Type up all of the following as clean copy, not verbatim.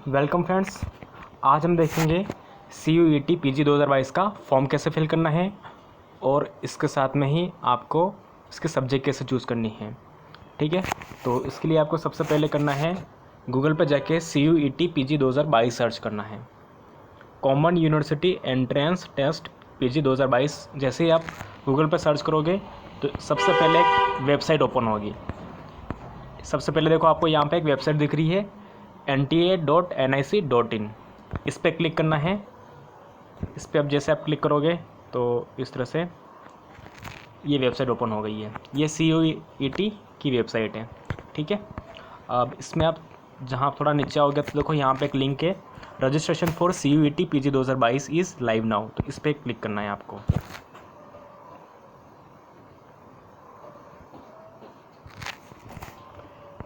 Welcome friends. आज हम देखेंगे CUET PG 2022 का फॉर्म कैसे फिल करना है और इसके साथ में ही आपको इसके सब्जेक्ट कैसे चूज़ करनी है। ठीक है, तो इसके लिए आपको सबसे पहले करना है गूगल पर जाके CUET PG 2022 सर्च करना है। Common university entrance test PG 2022 जैसे ही आप गूगल पर सर्च करोगे तो सबसे पहले एक वेबसाइट ओपन होगी। सबसे पहले देखो आपको यहाँ पे एक वेबसाइट दिख रही है nta.nic.in। इस पर क्लिक करना है। इस पर अब जैसे आप क्लिक करोगे तो इस तरह से ये वेबसाइट ओपन हो गई है। ये CUET की वेबसाइट है। ठीक है, अब इसमें आप जहाँ थोड़ा नीचे आओगे तो देखो यहाँ पे एक लिंक है, registration for CUET PG 2022 is live now. तो इस पर क्लिक करना है आपको।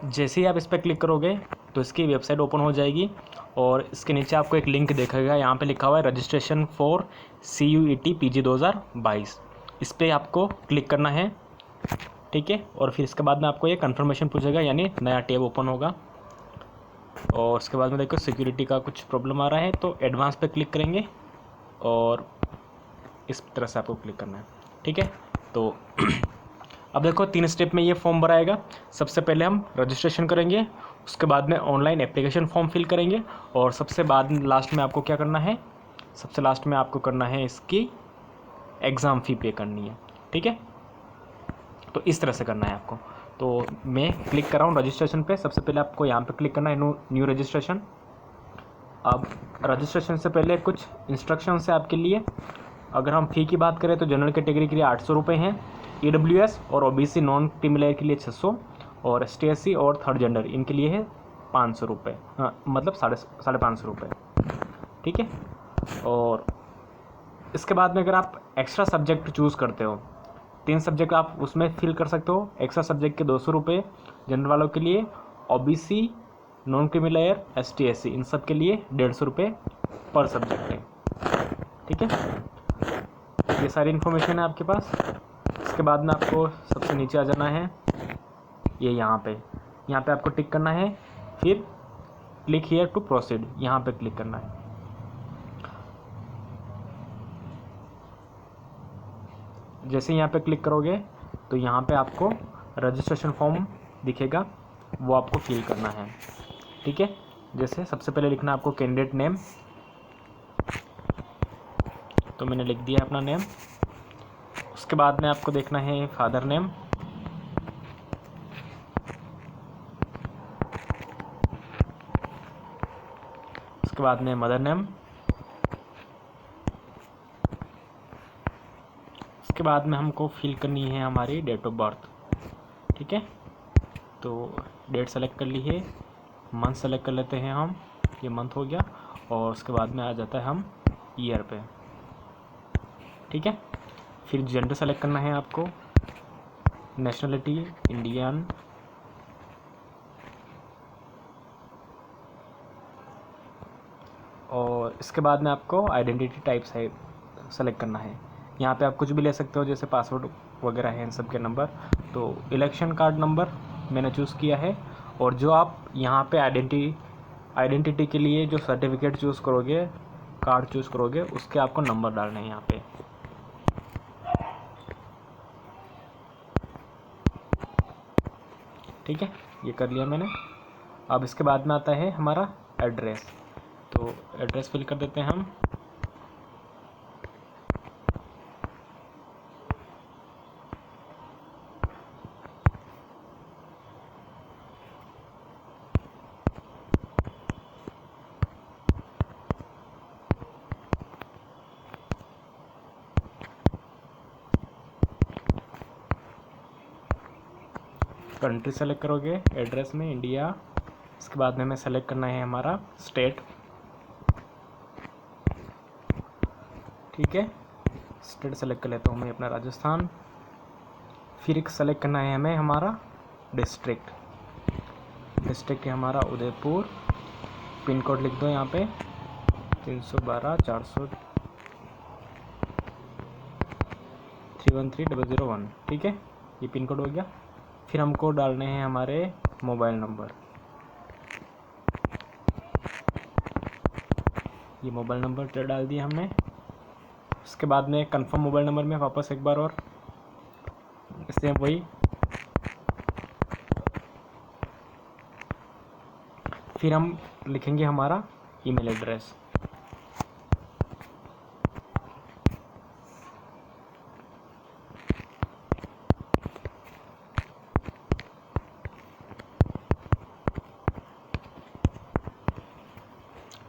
जैसे ही आप इस पर क्लिक करोगे तो इसकी वेबसाइट ओपन हो जाएगी और इसके नीचे आपको एक लिंक दिखेगा, यहाँ पे लिखा हुआ है रजिस्ट्रेशन फॉर CUET PG 2022। इस पर आपको क्लिक करना है। ठीक है, और फिर इसके बाद में आपको ये कन्फर्मेशन पूछेगा, यानी नया टैब ओपन होगा। और उसके बाद में देखो सिक्योरिटी का कुछ प्रॉब्लम आ रहा है तो एडवांस पे क्लिक करेंगे और इस तरह से आपको क्लिक करना है। ठीक है, तो अब देखो 3 स्टेप में ये फॉर्म भराएगा। सबसे पहले हम रजिस्ट्रेशन करेंगे, उसके बाद में ऑनलाइन एप्लीकेशन फॉर्म फिल करेंगे और सबसे बाद लास्ट में आपको क्या करना है, सबसे लास्ट में आपको करना है इसकी एग्ज़ाम फ़ी पे करनी है। ठीक है, तो इस तरह से करना है आपको। तो मैं क्लिक कर रहा हूँ रजिस्ट्रेशन पे। सबसे पहले आपको यहाँ पे क्लिक करना है न्यू रजिस्ट्रेशन। अब रजिस्ट्रेशन से पहले कुछ इंस्ट्रक्शन है आपके लिए। अगर हम फ़ी की बात करें तो जनरल कैटेगरी के लिए 800 रुपये हैं, EWS और OBC नॉन क्रीमी लेयर के लिए 600 और ST/SC और थर्ड जेंडर इनके लिए है 500 रुपये, हाँ मतलब 550 रुपये। ठीक है, और इसके बाद में अगर आप एक्स्ट्रा सब्जेक्ट चूज़ करते हो, 3 सब्जेक्ट आप उसमें फिल कर सकते हो। एक्स्ट्रा सब्जेक्ट के 200 रुपये जनरल वालों के लिए, OBC non creamy layer ST/SC इन सब के लिए 150 रुपये पर सब्जेक्ट है। ठीक है, ये सारी इन्फॉर्मेशन है आपके पास। इसके बाद में आपको सबसे नीचे आ जाना है, ये यहाँ पे आपको टिक करना है, फिर क्लिक हियर टू प्रोसीड यहाँ पे क्लिक करना है। जैसे यहाँ पे क्लिक करोगे तो यहाँ पे आपको रजिस्ट्रेशन फॉर्म दिखेगा, वो आपको फिल करना है। ठीक है, जैसे सबसे पहले लिखना है आपको कैंडिडेट नेम, तो मैंने लिख दिया अपना नेम। उसके बाद में आपको देखना है फादर नेम, उसके बाद में मदर नेम, उसके बाद में हमको फिल करनी है हमारी डेट ऑफ बर्थ। ठीक है, तो डेट सेलेक्ट कर ली है, मंथ सेलेक्ट कर लेते हैं हम, ये मंथ हो गया, और उसके बाद में आ जाता है हम ईयर पे। ठीक है, फिर जेंडर सेलेक्ट करना है आपको, नेशनलिटी इंडियन, और इसके बाद में आपको आइडेंटिटी टाइप सेलेक्ट करना है। यहाँ पे आप कुछ भी ले सकते हो, जैसे पासवर्ड वगैरह है इन सब के नंबर। तो इलेक्शन कार्ड नंबर मैंने चूज़ किया है, और जो आप यहाँ पे आइडेंटिटी के लिए जो सर्टिफिकेट चूज़ करोगे, कार्ड चूज़ करोगे, उसके आपको नंबर डालने हैं यहाँ पे। ठीक है, ये कर लिया मैंने। अब इसके बाद में आता है हमारा एड्रेस, तो एड्रेस फिल कर देते हैं हम। कंट्री सेलेक्ट करोगे एड्रेस में इंडिया। इसके बाद में हमें सेलेक्ट करना है हमारा स्टेट। ठीक है, स्टेट सेलेक्ट कर लेता हूँ मैं अपना राजस्थान। फिर एक सेलेक्ट करना है हमें हमारा डिस्ट्रिक्ट है हमारा उदयपुर। पिन कोड लिख दो यहाँ पे 312 400 313 001। ठीक है, ये पिन कोड हो गया। फिर हमको डालने हैं हमारे मोबाइल नंबर। ये मोबाइल नंबर डाल दिया हमने। उसके बाद में कंफर्म मोबाइल नंबर में वापस एक बार और सेम वही, फिर हम लिखेंगे हमारा ईमेल एड्रेस।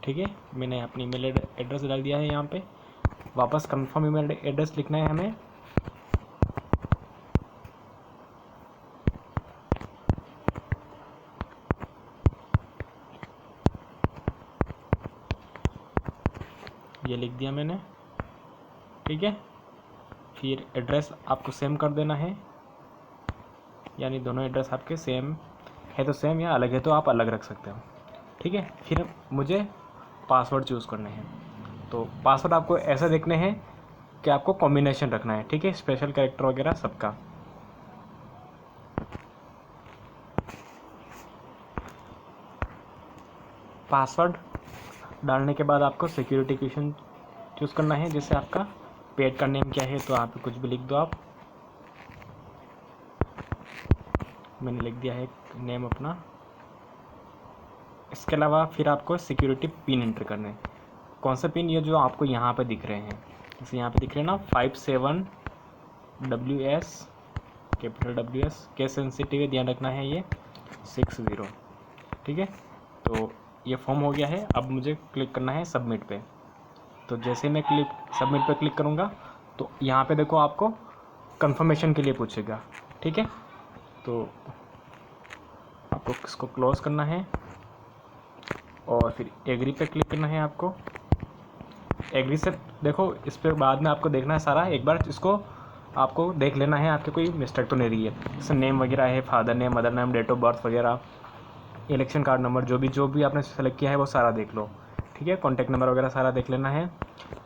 ठीक है, मैंने अपनी ईमेल एड्रेस डाल दिया है यहाँ पे। वापस कंफर्म ईमेल एड्रेस लिखना है हमें। ये लिख दिया मैंने। ठीक है, फिर एड्रेस आपको सेम कर देना है, यानी दोनों एड्रेस आपके सेम है तो सेम, या अलग है तो आप अलग रख सकते हो। ठीक है, फिर मुझे पासवर्ड चूज़ करने हैं। तो पासवर्ड आपको ऐसा देखने हैं कि आपको कॉम्बिनेशन रखना है। ठीक है, स्पेशल कैरेक्टर वगैरह सबका। पासवर्ड डालने के बाद आपको सिक्योरिटी क्वेश्चन चूज़ करना है, जैसे आपका पेट का नेम क्या है तो यहाँ पे कुछ भी लिख दो आप। मैंने लिख दिया है नेम अपना। इसके अलावा फिर आपको सिक्योरिटी पिन एंटर करना है। कौन सा पिन? ये जो आपको यहाँ पे दिख रहे हैं, जैसे यहाँ पे दिख रहे हैं ना 57WS, capital WS, case sensitive है, ध्यान रखना है, ये 60। ठीक है, तो ये फॉर्म हो गया है। अब मुझे क्लिक करना है सबमिट पे। तो जैसे मैं सबमिट पे क्लिक करूँगा तो यहाँ पे देखो आपको कंफर्मेशन के लिए पूछेगा। ठीक है, तो आपको इसको क्लोज करना है और फिर एग्री पे क्लिक करना है आपको। एग्री से देखो इस पर बाद में आपको देखना है सारा, एक बार इसको आपको देख लेना है आपके कोई मिस्टेक तो नहीं रही है। जैसे नेम वगैरह है, father name, mother name, date of birth वगैरह, इलेक्शन कार्ड नंबर, जो भी आपने सेलेक्ट किया है वो सारा देख लो। ठीक है, कॉन्टैक्ट नंबर वगैरह सारा देख लेना है।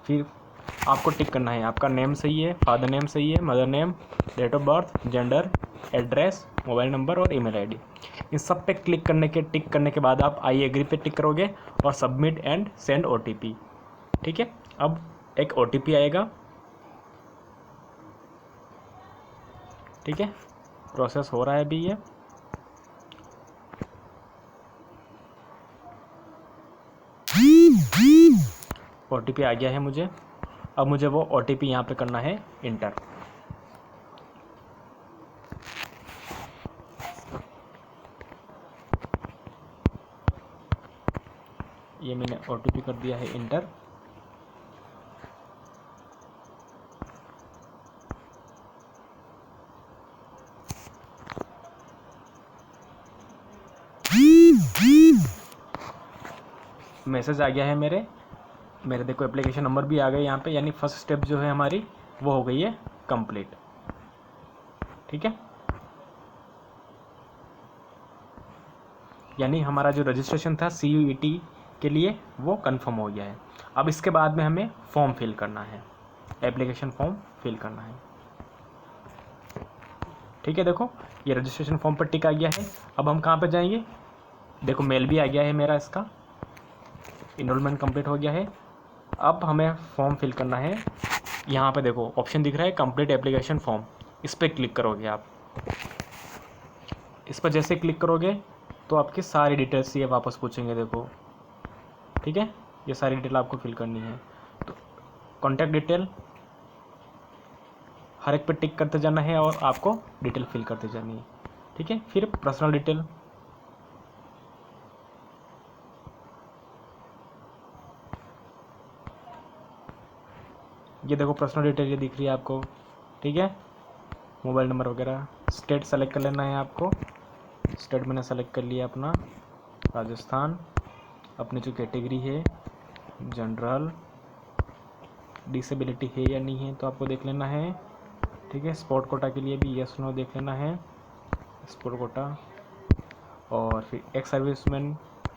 फिर आपको टिक करना है, आपका नेम सही है, फादर नेम सही है, mother name, date of birth, gender, address, mobile number और ईमेल आईडी। इन सब पे टिक करने के बाद आप आई एग्री पे टिक करोगे और सबमिट एंड सेंड OTP। ठीक है, अब एक OTP आएगा। ठीक है, प्रोसेस हो रहा है अभी ये। OTP आ गया है मुझे। अब मुझे वो OTP यहाँ पे करना है इंटर। ये मैंने OTP कर दिया है इंटर। मैसेज आ गया है मेरे देखो एप्लीकेशन नंबर भी आ गए यहाँ पे, यानी फर्स्ट स्टेप जो है हमारी वो हो गई है कंप्लीट। ठीक है, यानी हमारा जो रजिस्ट्रेशन था CUET के लिए वो कंफर्म हो गया है। अब इसके बाद में हमें फॉर्म फिल करना है, एप्लीकेशन फॉर्म फिल करना है। ठीक है, देखो ये रजिस्ट्रेशन फॉर्म पर टिक आ गया है। अब हम कहाँ पे जाएंगे? देखो मेल भी आ गया है मेरा, इसका इनरोलमेंट कंप्लीट हो गया है। अब हमें फॉर्म फिल करना है। यहाँ पे देखो ऑप्शन दिख रहा है कंप्लीट एप्लीकेशन फॉर्म, इस पर क्लिक करोगे आप। इस पर जैसे क्लिक करोगे तो आपकी सारी डिटेल्स ये वापस पूछेंगे, देखो। ठीक है, ये सारी डिटेल आपको फिल करनी है। तो कॉन्टैक्ट डिटेल हर एक पे टिक करते जाना है और आपको डिटेल फिल करते जानी है। ठीक है, फिर पर्सनल डिटेल, ये देखो पर्सनल डिटेल ये दिख रही है आपको। ठीक है, मोबाइल नंबर वगैरह। स्टेट सेलेक्ट कर लेना है आपको। स्टेट मैंने सेलेक्ट कर लिया अपना राजस्थान। अपनी जो कैटेगरी है जनरल, डिसेबिलिटी है या नहीं है तो आपको देख लेना है। ठीक है, स्पोर्ट कोटा के लिए भी यस नो देख लेना है, स्पोर्ट कोटा। और फिर एक्स सर्विसमैन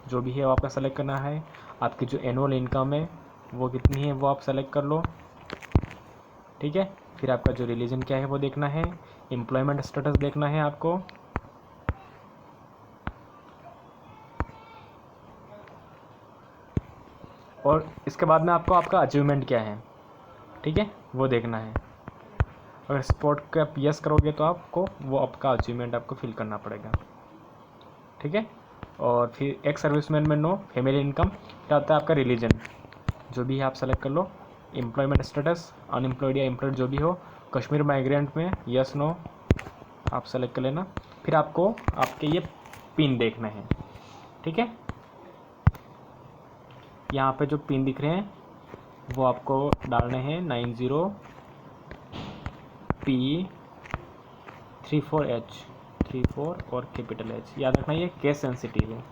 जो भी है वो आपका सेलेक्ट करना है। आपकी जो एनुअल इनकम है वो कितनी है वो आप सेलेक्ट कर लो। ठीक है, फिर आपका जो रिलीजन क्या है वो देखना है। एम्प्लॉयमेंट स्टेटस देखना है आपको। और इसके बाद में आपको आपका अचीवमेंट क्या है, ठीक है, वो देखना है। अगर स्पोर्ट का आप यस करोगे तो आपको वो आपका अचीवमेंट आपको फिल करना पड़ेगा, ठीक है। और फिर एक सर्विसमैन में नो, फैमिली इनकम, क्या होता है आपका रिलीजन, जो भी है आप सेलेक्ट कर लो। एम्प्लॉयमेंट स्टेटस, अनएम्प्लॉयड या एम्प्लॉयड जो भी हो। कश्मीर माइग्रेंट में यस नो आप सेलेक्ट कर लेना। फिर आपको आपके ये पिन देखना है, ठीक है। यहाँ पे जो पिन दिख रहे हैं वो आपको डालने हैं 90P34H34 और कैपिटल H, याद रखना ये केस सेंसिटिव है,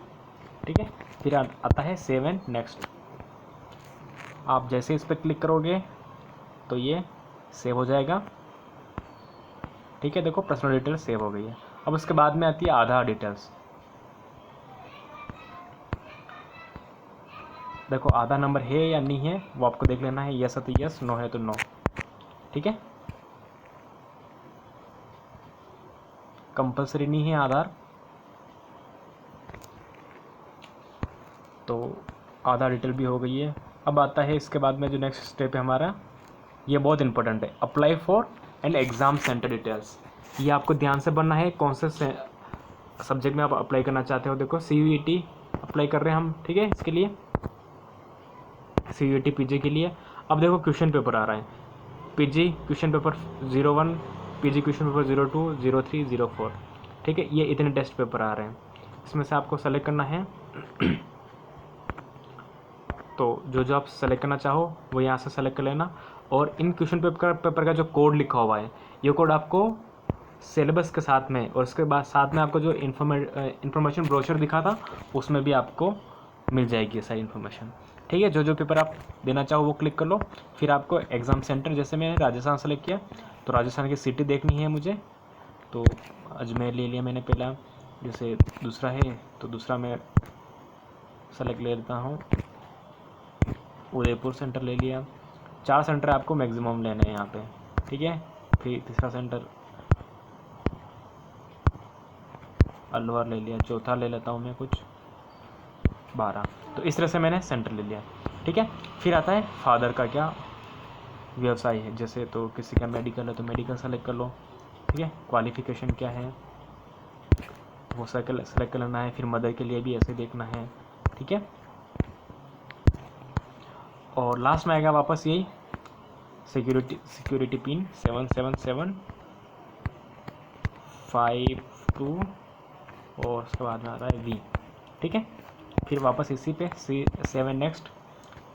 ठीक है। फिर आता है सेव एंड नेक्स्ट। आप जैसे इस पर क्लिक करोगे तो ये सेव हो जाएगा, ठीक है। देखो पर्सनल डिटेल्स सेव हो गई है। अब उसके बाद में आती है आधार डिटेल्स। देखो आधार नंबर है या नहीं है वो आपको देख लेना है, यस है तो यस, नो है तो नो, ठीक है। कंपलसरी नहीं है आधार, तो आधार डिटेल भी हो गई है। अब आता है इसके बाद में जो नेक्स्ट स्टेप है हमारा, ये बहुत इंपॉर्टेंट है, apply for and exam centre details. ये आपको ध्यान से बनना है, कौन से सब्जेक्ट में आप अप्लाई करना चाहते हो। देखो CUET अप्लाई कर रहे हैं हम, ठीक है, इसके लिए CUET PG के लिए। अब देखो क्वेश्चन पेपर आ रहा है, PG question paper 01, PG question paper 02, 03, 04, ठीक है। ये इतने टेस्ट पेपर आ रहे हैं, इसमें से आपको सेलेक्ट करना है। तो जो आप सेलेक्ट करना चाहो वो यहाँ से सेलेक्ट कर लेना। और इन क्वेश्चन पेपर का जो कोड लिखा हुआ है, ये कोड आपको सिलेबस के साथ में और उसके बाद साथ में आपको जो इन्फॉर्मेशन ब्रोशर दिखा था उसमें भी आपको मिल जाएगी ये सारी इन्फॉर्मेशन, ठीक है। जो पेपर आप देना चाहो वो क्लिक कर लो। फिर आपको एग्ज़ाम सेंटर, जैसे मैंने राजस्थान सेलेक्ट किया तो राजस्थान की सिटी देखनी है मुझे, तो अजमेर ले लिया मैंने पहला। जैसे दूसरा है तो दूसरा मैं सेलेक्ट ले लेता हूँ, उदयपुर सेंटर ले लिया। 4 सेंटर आपको मैक्सिमम लेने हैं यहाँ पे, ठीक है। फिर तीसरा सेंटर अलवर ले लिया, चौथा ले लेता हूँ मैं कुछ 12। तो इस तरह से मैंने सेंटर ले लिया, ठीक है। फिर आता है फादर का क्या व्यवसाय है, जैसे तो किसी का मेडिकल है तो मेडिकल सेलेक्ट कर लो, ठीक है। क्वालिफ़िकेशन क्या है वो सेलेक्ट कर लेना है। फिर मदर के लिए भी ऐसे देखना है, ठीक है। और लास्ट में आएगा वापस यही सिक्योरिटी पिन 77752 और उसके बाद में आ रहा है V, ठीक है। फिर वापस इसी पे सेव एंड नेक्स्ट,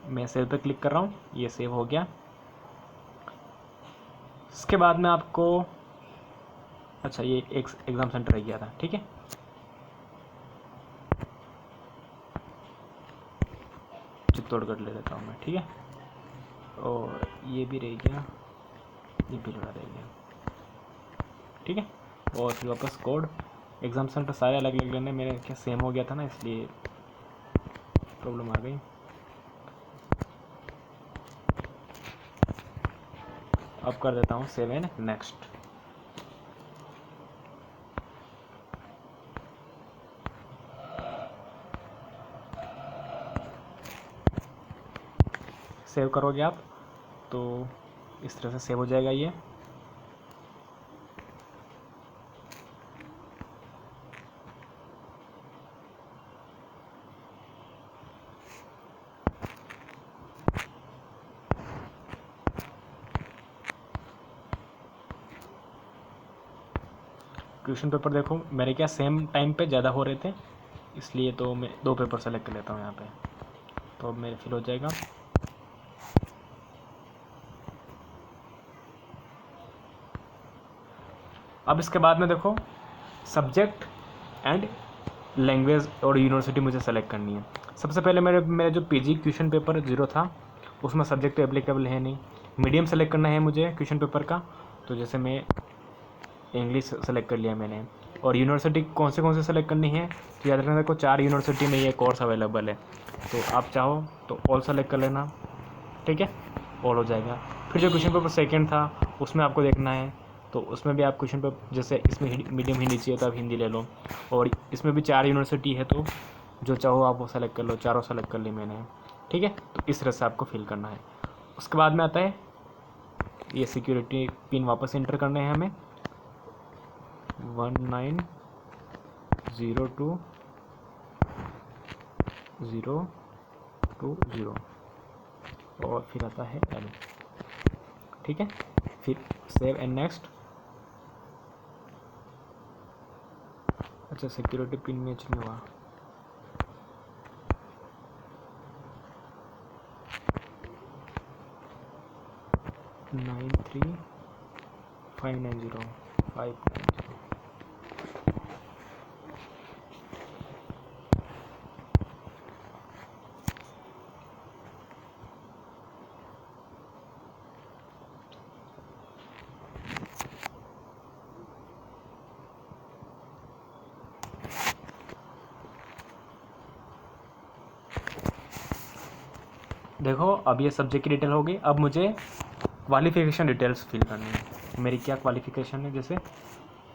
मैं सेव पे क्लिक कर रहा हूँ, ये सेव हो गया। इसके बाद में आपको, अच्छा ये एक एग्ज़ाम सेंटर रह गया था, ठीक है। चित्तौड़गढ़ ले लेता हूँ मैं, ठीक है। और ये भी रह गया, ये भी रह गया, ठीक है। और फिर वापस कोड, एग्ज़ाम सेंटर सारे अलग अलग लेने, मेरे क्या सेम हो गया था ना इसलिए प्रॉब्लम आ गई। अब कर देता हूँ सेव एंड नेक्स्ट। सेव करोगे आप तो इस तरह से सेव हो जाएगा ये। क्वेश्चन पेपर देखो मेरे क्या सेम टाइम पे ज़्यादा हो रहे थे, इसलिए तो मैं 2 पेपर सेलेक्ट कर लेता हूँ यहाँ पे, तो अब मेरे फिल हो जाएगा। अब इसके बाद में देखो सब्जेक्ट एंड लैंग्वेज और यूनिवर्सिटी मुझे सेलेक्ट करनी है। सबसे पहले मेरे जो PG क्वेश्चन पेपर 0 था उसमें सब्जेक्ट एप्लीकेबल है नहीं। मीडियम सेलेक्ट करना है मुझे क्वेश्चन पेपर का, तो जैसे मैं इंग्लिश सेलेक्ट कर लिया मैंने। और यूनिवर्सिटी कौन से सेलेक्ट करनी है तो याद रखना, देखो 4 यूनिवर्सिटी में ये कोर्स अवेलेबल है, तो आप चाहो तो ऑल सेलेक्ट कर लेना, ठीक है, ऑल हो जाएगा। फिर जो क्वेश्चन पेपर सेकंड था उसमें आपको देखना है, तो उसमें भी आप क्वेश्चन पेपर, जैसे इसमें मीडियम हिंदी चाहिए तो आप हिंदी ले लो। और इसमें भी 4 यूनिवर्सिटी है तो जो चाहो आप वो सेलेक्ट कर लो, चारों सेलेक्ट कर ली मैंने। ठीक है, तो इस तरह से आपको फिल करना है। उसके बाद में आता है ये सिक्योरिटी पिन वापस एंटर करने हैं हमें 1902020 और फिर आता है L। ठीक है, फिर सेव एंड नेक्स्ट। अच्छा, सिक्योरिटी पिन मैच नहीं हुआ। नाइन 3590590। देखो अब ये सब्जेक्ट की डिटेल हो गई। अब मुझे क्वालिफिकेशन डिटेल्स फिल करनी है। मेरी क्या क्वालिफिकेशन है, जैसे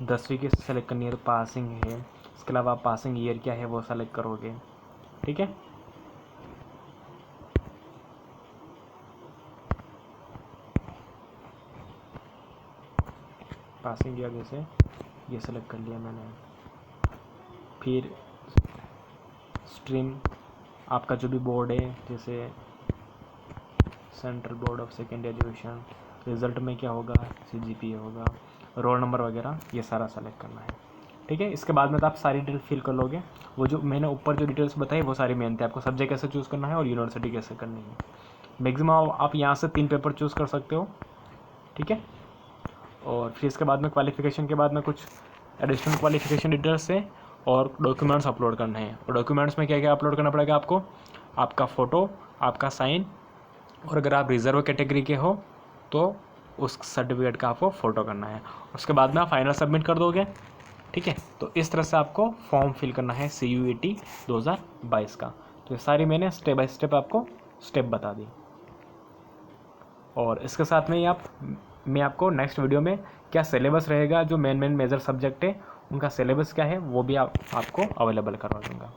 10वीं की सेलेक्ट करनी है तो पासिंग है। इसके अलावा पासिंग ईयर क्या है वो सेलेक्ट करोगे। ठीक है, पासिंग ईयर जैसे ये सेलेक्ट कर लिया मैंने। फिर स्ट्रीम आपका जो भी बोर्ड है, जैसे central board of second education, result में क्या होगा, CGPA होगा, रोल नंबर वगैरह, ये सारा सेलेक्ट करना है। ठीक है, इसके बाद में तो आप सारी डिटेल फिल कर लोगे। वो जो मैंने ऊपर जो डिटेल्स बताई वो सारी मेन थे। आपको सब्जेक्ट कैसे चूज़ करना है और यूनिवर्सिटी कैसे करनी है। मैक्सिमम आप यहाँ से 3 पेपर चूज़ कर सकते हो। ठीक है, और फिर इसके बाद में क्वालिफिकेशन के बाद में कुछ एडिशनल क्वालिफिकेशन डिटेल्स है और डॉक्यूमेंट्स अपलोड करने हैं। और डॉक्यूमेंट्स में क्या क्या अपलोड करना पड़ेगा आपको, आपका फ़ोटो, आपका साइन, और अगर आप रिज़र्व कैटेगरी के हो तो उस सर्टिफिकेट का आपको फ़ोटो करना है। उसके बाद में आप फाइनल सबमिट कर दोगे। ठीक है, तो इस तरह से आपको फॉर्म फिल करना है CUET 2022 का। तो ये सारी मैंने स्टेप बाय स्टेप आपको स्टेप बता दी। और इसके साथ में ही मैं आपको नेक्स्ट वीडियो में क्या सिलेबस रहेगा, जो मेन मेजर सब्जेक्ट है उनका सिलेबस क्या है वो भी आपको अवेलेबल करवा दूँगा।